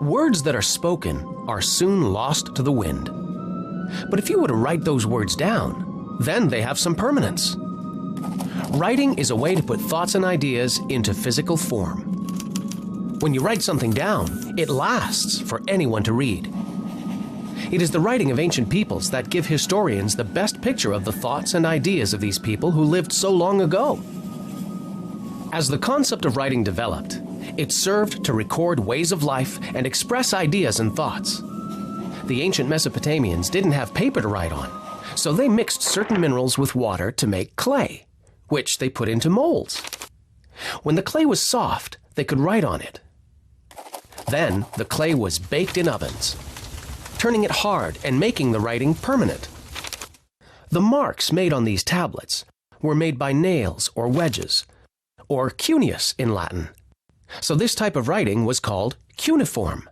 Words that are spoken are soon lost to the wind. But if you were to write those words down, then they have some permanence. Writing is a way to put thoughts and ideas into physical form. When you write something down, it lasts for anyone to read. It is the writing of ancient peoples that give historians the best picture of the thoughts and ideas of these people who lived so long ago. As the concept of writing developed, it served to record ways of life and express ideas and thoughts. The ancient Mesopotamians didn't have paper to write on, so they mixed certain minerals with water to make clay, which they put into molds. When the clay was soft, they could write on it. Then the clay was baked in ovens, turning it hard and making the writing permanent. The marks made on these tablets were made by nails or wedges, or cuneus in Latin. So this type of writing was called cuneiform.